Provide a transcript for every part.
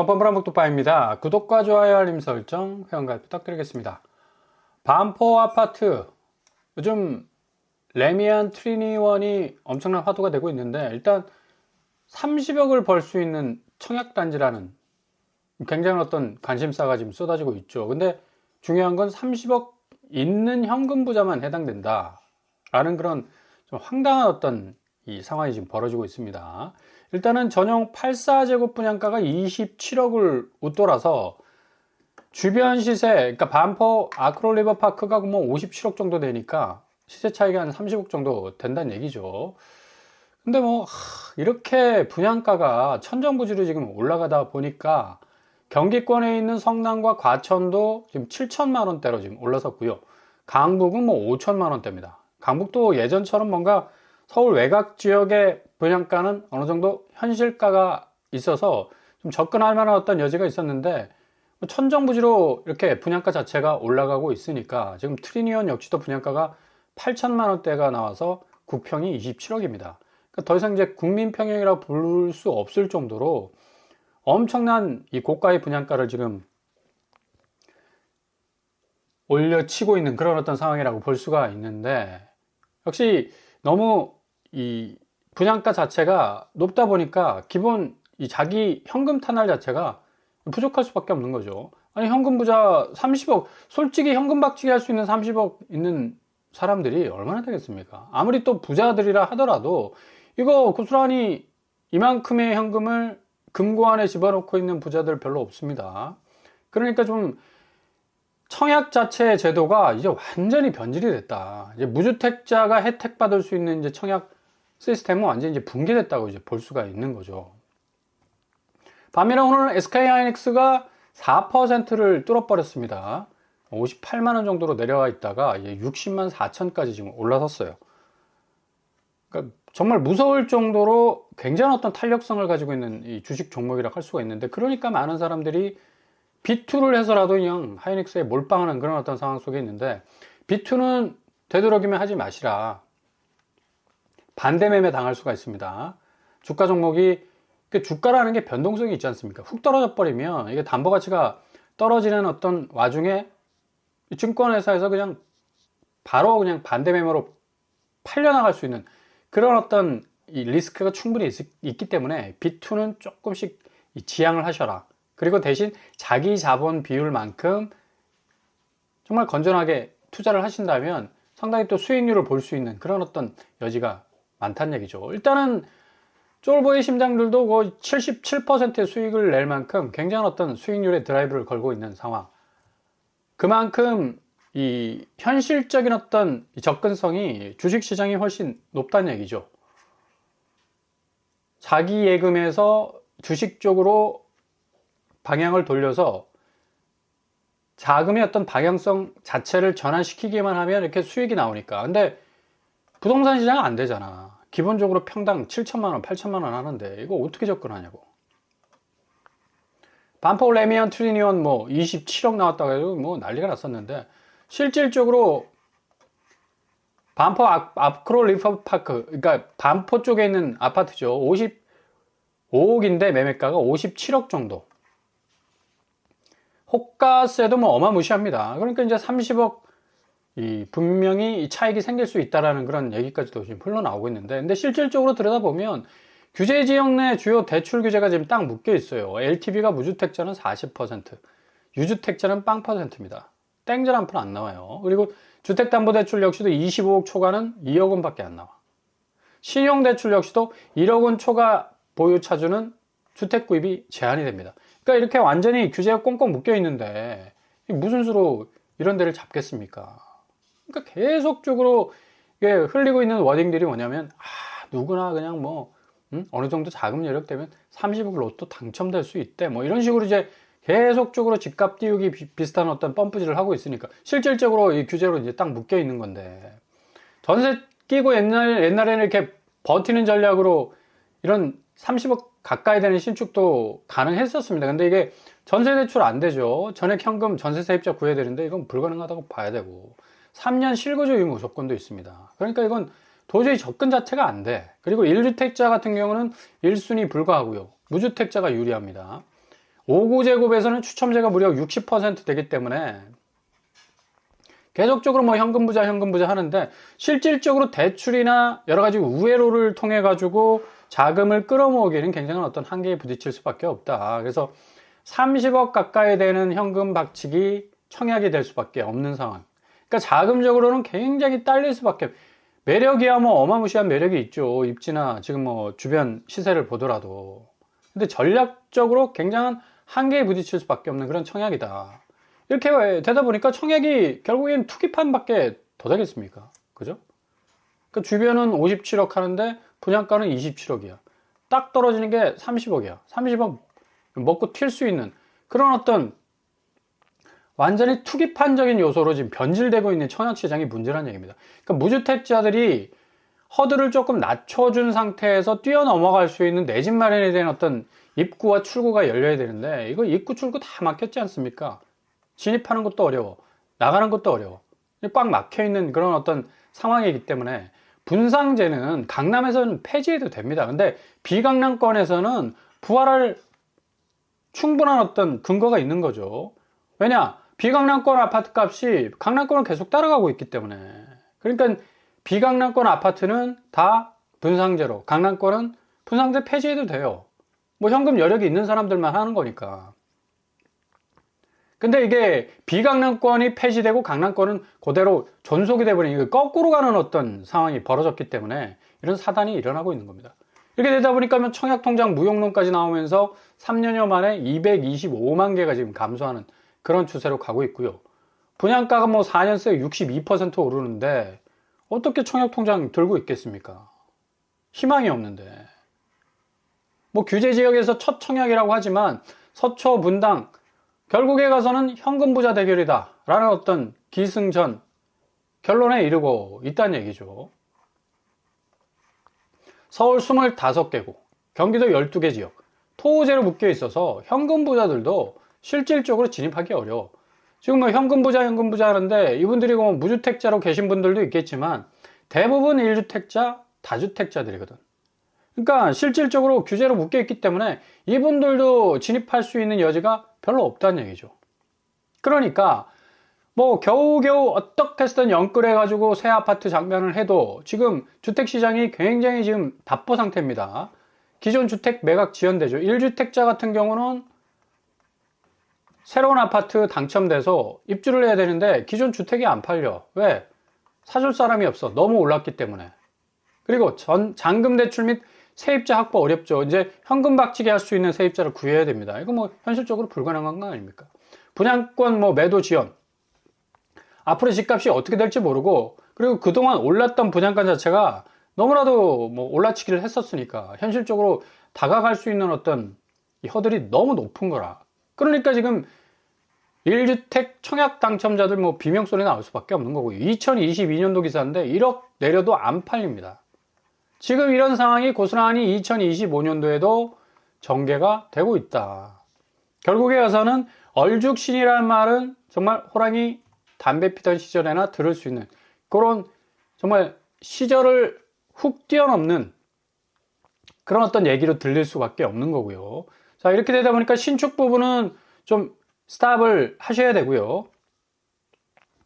뻔뻔한 구독과 좋아요 알림 설정 회원가입 부탁드리겠습니다. 반포 아파트 요즘 레미안 트리니원이 엄청난 화두가 되고 있는데, 일단 30억을 벌 수 있는 청약단지라는 굉장히 어떤 관심사가 지금 쏟아지고 있죠. 근데 중요한 건 30억 있는 현금 부자만 해당된다 라는 그런 좀 황당한 어떤 이 상황이 지금 벌어지고 있습니다. 일단은 전용 84제곱 분양가가 27억을 웃돌아서 주변 시세, 그러니까 반포 아크롤 리버파크가 뭐 57억 정도 되니까 시세 차이가 한 30억 정도 된다는 얘기죠. 근데 뭐 이렇게 분양가가 천정부지로 지금 올라가다 보니까 경기권에 있는 성남과 과천도 지금 7천만 원대로 지금 올라섰고요. 강북은 뭐 5천만 원대입니다. 강북도 예전처럼 뭔가 서울 외곽 지역의 분양가는 어느 정도 현실가가 있어서 좀 접근할 만한 어떤 여지가 있었는데, 천정부지로 이렇게 분양가 자체가 올라가고 있으니까 지금 트리니언 역시도 분양가가 8천만 원대가 나와서 국평이 27억입니다. 그러니까 더 이상 이제 국민평형이라고 부를 수 없을 정도로 엄청난 이 고가의 분양가를 지금 올려치고 있는 그런 어떤 상황이라고 볼 수가 있는데, 역시 너무 이 분양가 자체가 높다 보니까 기본 이 자기 현금 탄할 자체가 부족할 수밖에 없는 거죠. 아니, 현금 부자 30억, 솔직히 현금 박치기 할 수 있는 30억 있는 사람들이 얼마나 되겠습니까? 아무리 또 부자들이라 하더라도 이거 고스란히 이만큼의 현금을 금고 안에 집어넣고 있는 부자들 별로 없습니다. 그러니까 좀 청약 자체의 제도가 이제 완전히 변질이 됐다. 이제 무주택자가 혜택받을 수 있는 이제 청약 시스템은 완전히 이제 붕괴됐다고 이제 볼 수가 있는 거죠. 반면에 오늘 SK하이닉스가 4%를 뚫어버렸습니다. 58만 원 정도로 내려와 있다가 이제 60만 4천까지 지금 올라섰어요. 그러니까 정말 무서울 정도로 굉장한 어떤 탄력성을 가지고 있는 이 주식 종목이라고 할 수가 있는데, 그러니까 많은 사람들이 B2를 해서라도 그냥 하이닉스에 몰빵하는 그런 어떤 상황 속에 있는데, B2는 되도록이면 하지 마시라. 반대 매매 당할 수가 있습니다. 주가 종목이, 주가라는 게 변동성이 있지 않습니까? 훅 떨어져 버리면 이게 담보 가치가 떨어지는 어떤 와중에 증권회사에서 그냥 바로 그냥 반대 매매로 팔려나갈 수 있는 그런 어떤 이 리스크가 충분히 있기 때문에 B2는 조금씩 지양을 하셔라. 그리고 대신 자기 자본 비율만큼 정말 건전하게 투자를 하신다면 상당히 또 수익률을 볼 수 있는 그런 어떤 여지가 많다는 얘기죠. 일단은 쫄보의 심장들도 거의 77%의 수익을 낼 만큼 굉장한 어떤 수익률의 드라이브를 걸고 있는 상황. 그만큼 이 현실적인 어떤 접근성이 주식시장이 훨씬 높다는 얘기죠. 자기 예금에서 주식 쪽으로 방향을 돌려서 자금의 어떤 방향성 자체를 전환시키기만 하면 이렇게 수익이 나오니까. 근데 부동산 시장은 안 되잖아. 기본적으로 평당 7천만 원, 8천만 원 하는데 이거 어떻게 접근하냐고. 반포 레미안 트리니언 뭐 27억 나왔다고 해도 뭐 난리가 났었는데, 실질적으로 반포 아크롤 리버파크, 그러니까 반포 쪽에 있는 아파트죠. 55억인데 매매가가 57억 정도. 호가세도 뭐 어마무시합니다. 그러니까 이제 30억 분명히 이 차익이 생길 수 있다라는 그런 얘기까지도 지금 흘러나오고 있는데, 근데 실질적으로 들여다보면 규제 지역 내 주요 대출 규제가 지금 딱 묶여 있어요. LTV가 무주택자는 40%, 유주택자는 0%입니다. 땡전 한 푼 안 나와요. 그리고 주택담보대출 역시도 25억 초과는 2억 원밖에 안 나와. 신용대출 역시도 1억 원 초과 보유 차주는 주택 구입이 제한이 됩니다. 그러니까 이렇게 완전히 규제가 꽁꽁 묶여 있는데 무슨 수로 이런 데를 잡겠습니까? 그러니까 계속적으로 이게 흘리고 있는 워딩들이 뭐냐면, 누구나 그냥 뭐 어느 정도 자금 여력 되면 30억 로또 당첨될 수 있대, 뭐 이런 식으로 이제 계속적으로 집값 띄우기 비슷한 어떤 펌프질을 하고 있으니까 실질적으로 이 규제로 이제 딱 묶여 있는 건데, 전세 끼고 옛날에는 이렇게 버티는 전략으로 이런 30억 가까이 되는 신축도 가능했었습니다. 근데 이게 전세 대출 안 되죠. 전액 현금 전세 세입자 구해야 되는데 이건 불가능하다고 봐야 되고, 3년 실거주 의무 조건도 있습니다. 그러니까 이건 도저히 접근 자체가 안 돼. 그리고 1주택자 같은 경우는 1순위 불가하고요. 무주택자가 유리합니다. 5구제곱에서는 추첨제가 무려 60% 되기 때문에 계속적으로 뭐 현금 부자 하는데 실질적으로 대출이나 여러 가지 우회로를 통해 가지고 자금을 끌어모으기는 굉장한 어떤 한계에 부딪힐 수밖에 없다. 그래서 30억 가까이 되는 현금 박치기 청약이 될 수밖에 없는 상황. 그러니까 자금적으로는 굉장히 딸릴 수밖에. 매력이야 뭐 어마무시한 매력이 있죠. 입지나 지금 뭐 주변 시세를 보더라도. 근데 전략적으로 굉장한 한계에 부딪힐 수밖에 없는 그런 청약이다. 이렇게 되다 보니까 청약이 결국엔 투기판밖에 더 되겠습니까? 그죠? 그 주변은 57억 하는데 분양가는 27억이야. 딱 떨어지는 게 30억이야. 30억 먹고 튈 수 있는 그런 어떤 완전히 투기판적인 요소로 지금 변질되고 있는 청약시장이 문제라는 얘기입니다. 그러니까 무주택자들이 허들을 조금 낮춰준 상태에서 뛰어넘어갈 수 있는 내 집 마련에 대한 어떤 입구와 출구가 열려야 되는데 이거 입구 출구 다 막혔지 않습니까? 진입하는 것도 어려워. 나가는 것도 어려워. 꽉 막혀있는 그런 어떤 상황이기 때문에 분상제는 강남에서는 폐지해도 됩니다. 근데 비강남권에서는 부활할 충분한 어떤 근거가 있는 거죠. 왜냐? 비강남권 아파트 값이 강남권을 계속 따라가고 있기 때문에. 그러니까 비강남권 아파트는 다 분상제로, 강남권은 분상제 폐지해도 돼요. 뭐 현금 여력이 있는 사람들만 하는 거니까. 근데 이게 비강남권이 폐지되고 강남권은 그대로 존속이 돼버리니 거꾸로 가는 어떤 상황이 벌어졌기 때문에 이런 사단이 일어나고 있는 겁니다. 이렇게 되다 보니까 청약통장 무용론까지 나오면서 3년여 만에 225만 개가 지금 감소하는 그런 추세로 가고 있고요. 분양가가 뭐 4년 새에 62% 오르는데 어떻게 청약통장 들고 있겠습니까? 희망이 없는데. 뭐 규제지역에서 첫 청약이라고 하지만 서초, 분당 결국에 가서는 현금 부자 대결이다 라는 어떤 기승전 결론에 이르고 있다는 얘기죠. 서울 25개국, 경기도 12개 지역, 토호제로 묶여 있어서 현금 부자들도 실질적으로 진입하기 어려워. 지금 뭐 현금 부자 하는데 이분들이 뭐 무주택자로 계신 분들도 있겠지만 대부분 1주택자, 다주택자들이거든. 그러니까 실질적으로 규제로 묶여 있기 때문에 이분들도 진입할 수 있는 여지가 별로 없다는 얘기죠. 그러니까 뭐 겨우겨우 어떻게 해서든 연끌해 가지고 새 아파트 장만을 해도 지금 주택시장이 굉장히 지금 답보 상태입니다. 기존 주택 매각 지연되죠. 1주택자 같은 경우는 새로운 아파트 당첨돼서 입주를 해야 되는데 기존 주택이 안 팔려. 왜? 사줄 사람이 없어. 너무 올랐기 때문에. 그리고 잔금 대출 및 세입자 확보 어렵죠. 이제 현금 박치기 할 수 있는 세입자를 구해야 됩니다. 이거 뭐 현실적으로 불가능한 거 아닙니까? 분양권 뭐 매도 지연. 앞으로 집값이 어떻게 될지 모르고, 그리고 그동안 올랐던 분양가 자체가 너무나도 뭐 올라치기를 했었으니까 현실적으로 다가갈 수 있는 어떤 이 허들이 너무 높은 거라. 그러니까 지금 1주택 청약 당첨자들 뭐 비명소리 나올 수밖에 없는 거고요. 2022년도 기사인데 1억 내려도 안 팔립니다. 지금 이런 상황이 고스란히 2025년도에도 전개가 되고 있다. 결국에 가서는 얼죽신이라는 말은 정말 호랑이 담배 피던 시절에나 들을 수 있는 그런 정말 시절을 훅 뛰어넘는 그런 어떤 얘기로 들릴 수밖에 없는 거고요. 자, 이렇게 되다 보니까 신축 부분은 좀 스탑을 하셔야 되고요.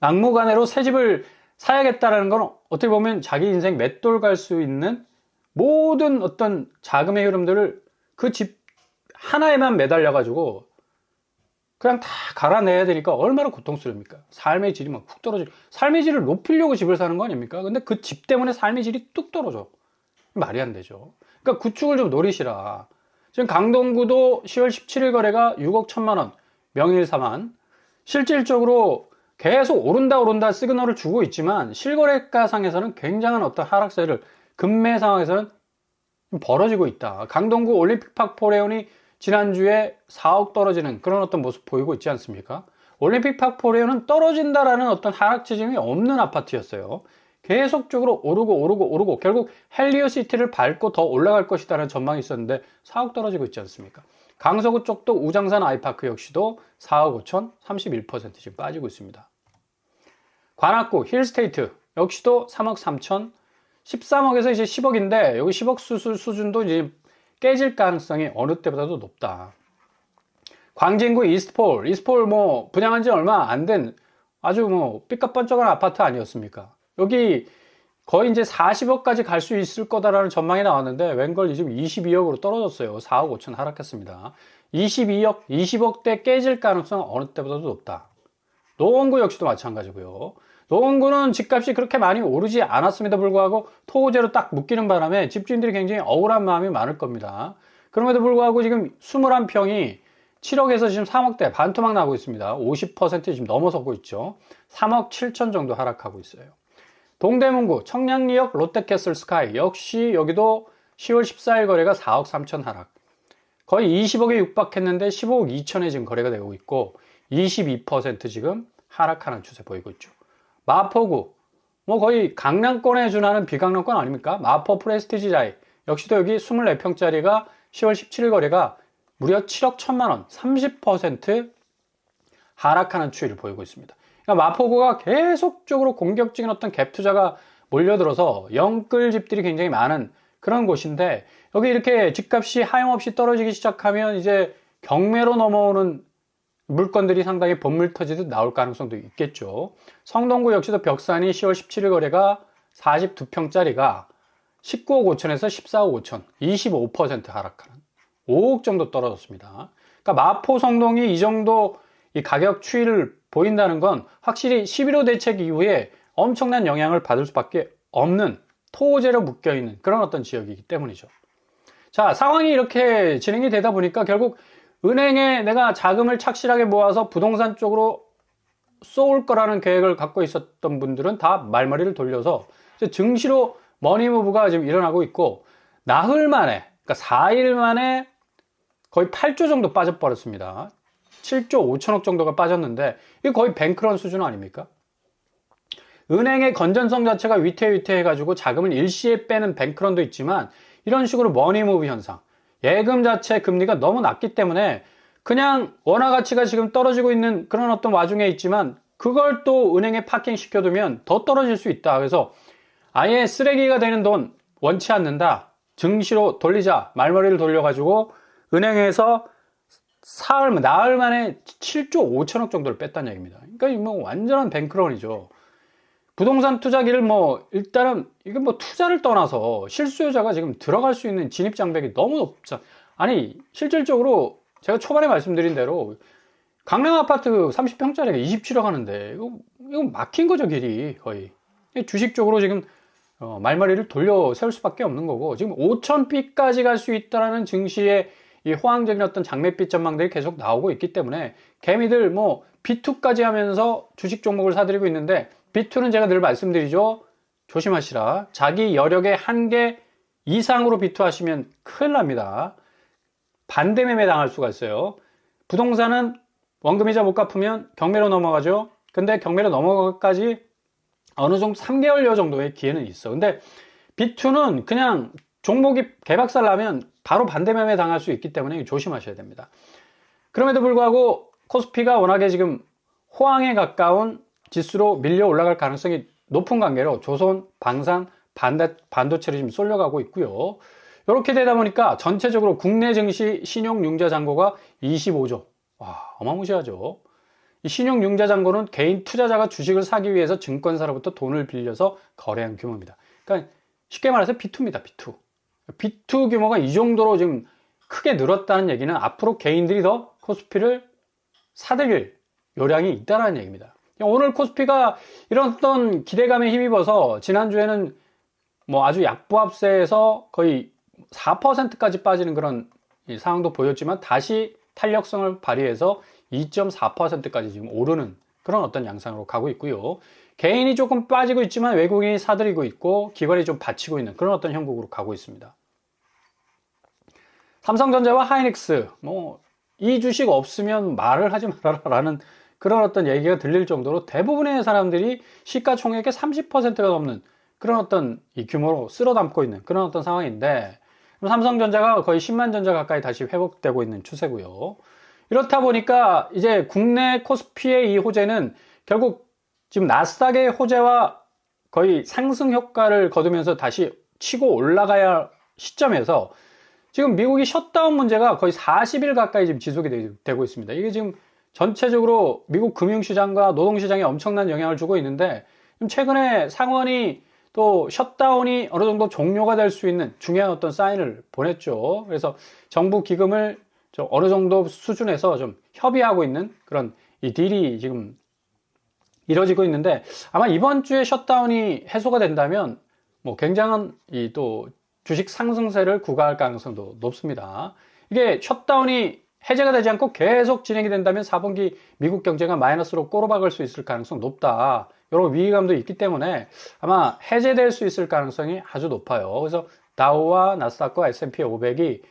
막무가내로 새 집을 사야겠다라는 건 어떻게 보면 자기 인생 맷돌 갈 수 있는 모든 어떤 자금의 흐름들을 그 집 하나에만 매달려 가지고 그냥 다 갈아내야 되니까 얼마나 고통스럽습니까? 삶의 질이 막 훅 떨어지고, 삶의 질을 높이려고 집을 사는 거 아닙니까? 근데 그 집 때문에 삶의 질이 뚝 떨어져. 말이 안 되죠. 그러니까 구축을 좀 노리시라. 지금 강동구도 10월 17일 거래가 6억 1천만 원, 명일사만. 실질적으로 계속 오른다 시그널을 주고 있지만 실거래가 상에서는 굉장한 어떤 하락세를 급매 상황에서는 벌어지고 있다. 강동구 올림픽파크 포레온이 지난주에 4억 떨어지는 그런 어떤 모습 보이고 있지 않습니까? 올림픽파크 포레온은 떨어진다라는 어떤 하락 지점이 없는 아파트였어요. 계속적으로 오르고 결국 헬리오시티를 밟고 더 올라갈 것이다라는 전망이 있었는데 4억 떨어지고 있지 않습니까? 강서구 쪽도 우장산 아이파크 역시도 4억 5천 31% 지금 빠지고 있습니다. 관악구 힐스테이트 역시도 3억 3천 13억에서 이제 10억인데 여기 10억 수준도 이제 깨질 가능성이 어느 때보다도 높다. 광진구 이스트폴 뭐 분양한 지 얼마 안 된 아주 뭐 삐까뻔쩍한 아파트 아니었습니까? 여기 거의 이제 40억까지 갈 수 있을 거다라는 전망이 나왔는데 웬걸 지금 22억으로 떨어졌어요. 4억 5천 하락했습니다. 22억, 20억대 깨질 가능성은 어느 때보다도 높다. 노원구 역시도 마찬가지고요. 노원구는 집값이 그렇게 많이 오르지 않았음에도 불구하고 토호제로 딱 묶이는 바람에 집주인들이 굉장히 억울한 마음이 많을 겁니다. 그럼에도 불구하고 지금 21평이 7억에서 지금 3억대 반토막 나고 있습니다. 50% 지금 넘어서고 있죠. 3억 7천 정도 하락하고 있어요. 동대문구 청량리역 롯데캐슬 스카이 역시 여기도 10월 14일 거래가 4억 3천 하락. 거의 20억에 육박했는데 15억 2천에 지금 거래가 되고 있고 22% 지금 하락하는 추세 보이고 있죠. 마포구 뭐 거의 강남권에 준하는 비강남권 아닙니까? 마포 프레스티지 자이 역시도 여기 24평짜리가 10월 17일 거래가 무려 7억 1천만 원 30% 하락하는 추이를 보이고 있습니다. 그러니까 마포구가 계속적으로 공격적인 어떤 갭 투자가 몰려들어서 영끌 집들이 굉장히 많은 그런 곳인데 여기 이렇게 집값이 하염없이 떨어지기 시작하면 이제 경매로 넘어오는 물건들이 상당히 본물 터지듯 나올 가능성도 있겠죠. 성동구 역시도 벽산이 10월 17일 거래가 42평짜리가 19억 5천에서 14억 5천 25% 하락하는 5억 정도 떨어졌습니다. 그러니까 마포 성동이 이 정도 이 가격 추이를 보인다는 건 확실히 11호 대책 이후에 엄청난 영향을 받을 수밖에 없는 토호제로 묶여있는 그런 어떤 지역이기 때문이죠. 자, 상황이 이렇게 진행이 되다 보니까 결국 은행에 내가 자금을 착실하게 모아서 부동산 쪽으로 쏠 거라는 계획을 갖고 있었던 분들은 다 말머리를 돌려서 증시로 머니무브가 지금 일어나고 있고 나흘 만에 그러니까 4일 만에 거의 8조 정도 빠져버렸습니다. 7조 5천억 정도가 빠졌는데 이게 거의 뱅크런 수준 아닙니까? 은행의 건전성 자체가 위태위태해가지고 자금을 일시에 빼는 뱅크런도 있지만 이런 식으로 머니무브 현상 예금 자체 금리가 너무 낮기 때문에 그냥 원화 가치가 지금 떨어지고 있는 그런 어떤 와중에 있지만 그걸 또 은행에 파킹 시켜두면 더 떨어질 수 있다. 그래서 아예 쓰레기가 되는 돈 원치 않는다. 증시로 돌리자. 말머리를 돌려가지고 은행에서 나흘 만에 7조 5천억 정도를 뺐다는 얘기입니다. 그러니까 뭐 완전한 뱅크런이죠. 부동산 투자기를 뭐 일단은 이게 뭐 투자를 떠나서 실수요자가 지금 들어갈 수 있는 진입 장벽이 너무 높죠. 아니 실질적으로 제가 초반에 말씀드린 대로 강남 아파트 30평짜리가 27억 하는데 이거 막힌 거죠 길이 거의. 주식 쪽으로 지금 말머리를 돌려 세울 수밖에 없는 거고 지금 5,000피까지 갈 수 있다라는 증시의 이 호황적인 어떤 장밋빛 전망들이 계속 나오고 있기 때문에 개미들 뭐 B2까지 하면서 주식 종목을 사들이고 있는데 B2는 제가 늘 말씀드리죠. 조심하시라. 자기 여력의 한계 이상으로 B2 하시면 큰일 납니다. 반대 매매 당할 수가 있어요. 부동산은 원금이자 못 갚으면 경매로 넘어가죠. 근데 경매로 넘어가기까지 어느 정도 3개월여 정도의 기회는 있어. 근데 B2는 그냥 종목이 개박살 나면 바로 반대 매매 당할 수 있기 때문에 조심하셔야 됩니다. 그럼에도 불구하고 코스피가 워낙에 지금 호황에 가까운 지수로 밀려 올라갈 가능성이 높은 관계로 조선, 방산, 반도체를 지금 쏠려가고 있고요. 이렇게 되다 보니까 전체적으로 국내 증시 신용융자 잔고가 25조. 와, 어마무시하죠. 이 신용융자 잔고는 개인 투자자가 주식을 사기 위해서 증권사로부터 돈을 빌려서 거래한 규모입니다. 그러니까 쉽게 말해서 B2입니다. B2. B2 규모가 이 정도로 지금 크게 늘었다는 얘기는 앞으로 개인들이 더 코스피를 사들일 요량이 있다는 얘기입니다. 오늘 코스피가 이런 어떤 기대감에 힘입어서 지난주에는 뭐 아주 약보합세에서 거의 4%까지 빠지는 그런 상황도 보였지만 다시 탄력성을 발휘해서 2.4%까지 지금 오르는 그런 어떤 양상으로 가고 있고요. 개인이 조금 빠지고 있지만 외국인이 사들이고 있고 기관이 좀 받치고 있는 그런 어떤 형국으로 가고 있습니다. 삼성전자와 하이닉스 뭐 이 주식 없으면 말을 하지 말아라라는 그런 어떤 얘기가 들릴 정도로 대부분의 사람들이 시가총액의 30%가 넘는 그런 어떤 이 규모로 쓸어 담고 있는 그런 어떤 상황인데 삼성전자가 거의 10만 전자 가까이 다시 회복되고 있는 추세고요. 이렇다 보니까 이제 국내 코스피의 이 호재는 결국 지금 나스닥의 호재와 거의 상승 효과를 거두면서 다시 치고 올라가야 할 시점에서 지금 미국이 셧다운 문제가 거의 40일 가까이 지금 지속이 되고 있습니다. 이게 지금 전체적으로 미국 금융시장과 노동시장에 엄청난 영향을 주고 있는데, 최근에 상원이 또 셧다운이 어느 정도 종료가 될 수 있는 중요한 어떤 사인을 보냈죠. 그래서 정부 기금을 좀 어느 정도 수준에서 좀 협의하고 있는 그런 이 딜이 지금 이뤄지고 있는데, 아마 이번 주에 셧다운이 해소가 된다면 뭐 굉장한 이 또 주식 상승세를 구가할 가능성도 높습니다. 이게 셧다운이 해제가 되지 않고 계속 진행이 된다면 4분기 미국 경제가 마이너스로 꼬로박을 수 있을 가능성 높다. 이런 위기감도 있기 때문에 아마 해제될 수 있을 가능성이 아주 높아요. 그래서 다우와 나스닥과 S&P 500이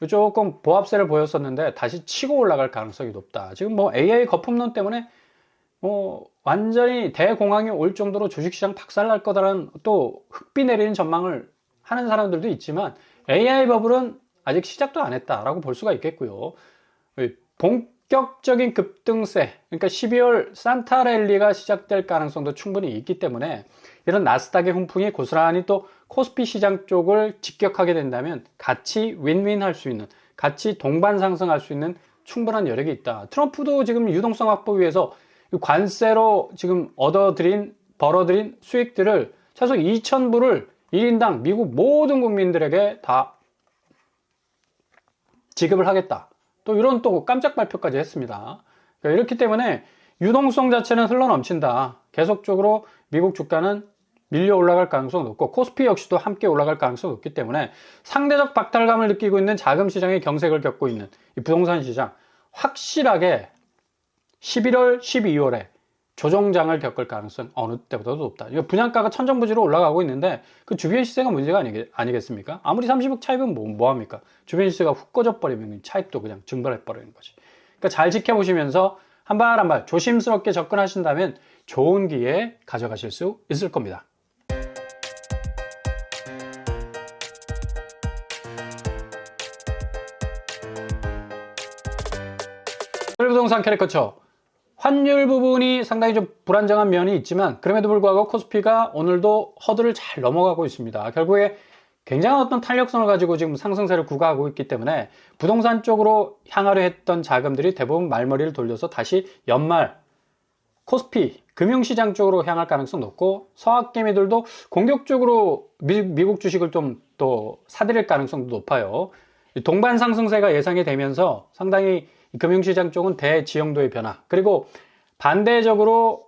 조금 보합세를 보였었는데 다시 치고 올라갈 가능성이 높다. 지금 뭐 AI 거품론 때문에 뭐 완전히 대공황이 올 정도로 주식시장 박살날 거다라는 또 흑비 내리는 전망을 하는 사람들도 있지만, AI 버블은 아직 시작도 안 했다라고 볼 수가 있겠고요. 본격적인 급등세, 그러니까 12월 산타랠리가 시작될 가능성도 충분히 있기 때문에 이런 나스닥의 훈풍이 고스란히 또 코스피 시장 쪽을 직격하게 된다면 같이 윈윈 할 수 있는, 같이 동반 상승할 수 있는 충분한 여력이 있다. 트럼프도 지금 유동성 확보 위해서 관세로 지금 벌어들인 수익들을 최소 2,000불을 1인당 미국 모든 국민들에게 다 지급을 하겠다. 또 이런 또 깜짝 발표까지 했습니다. 그러니까 이렇기 때문에 유동성 자체는 흘러넘친다. 계속적으로 미국 주가는 밀려 올라갈 가능성이 높고 코스피 역시도 함께 올라갈 가능성이 높기 때문에 상대적 박탈감을 느끼고 있는 자금 시장의 경색을 겪고 있는 이 부동산 시장, 확실하게 11월, 12월에 조정장을 겪을 가능성 어느 때보다도 높다. 분양가가 천정부지로 올라가고 있는데 그 주변 시세가 문제가 아니겠습니까? 아무리 30억 차익은 뭐합니까? 주변 시세가 훅 꺼져 버리면 차익도 그냥 증발해 버리는 거지. 그러니까 잘 지켜보시면서 한 발 한 발 조심스럽게 접근하신다면 좋은 기회 가져가실 수 있을 겁니다. 부동산 캐리커처. 환율 부분이 상당히 좀 불안정한 면이 있지만 그럼에도 불구하고 코스피가 오늘도 허들을 잘 넘어가고 있습니다. 결국에 굉장한 어떤 탄력성을 가지고 지금 상승세를 구가하고 있기 때문에 부동산 쪽으로 향하려 했던 자금들이 대부분 말머리를 돌려서 다시 연말 코스피 금융시장 쪽으로 향할 가능성 높고, 서학개미들도 공격적으로 미국 주식을 좀 또 사들일 가능성도 높아요. 동반 상승세가 예상이 되면서 상당히 금융시장 쪽은 대지형도의 변화, 그리고 반대적으로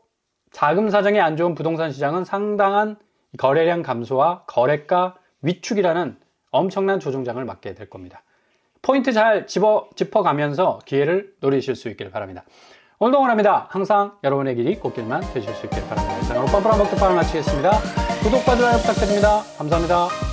자금 사정이 안 좋은 부동산 시장은 상당한 거래량 감소와 거래가 위축이라는 엄청난 조정장을 맞게 될 겁니다. 포인트 잘 짚어가면서 기회를 노리실 수 있기를 바랍니다. 오늘도 응원합니다. 항상 여러분의 길이 꽃길만 되실 수 있기를 바랍니다. 이상으로 뻔뻔한 먹기파를 마치겠습니다. 구독과 좋아요 부탁드립니다. 감사합니다.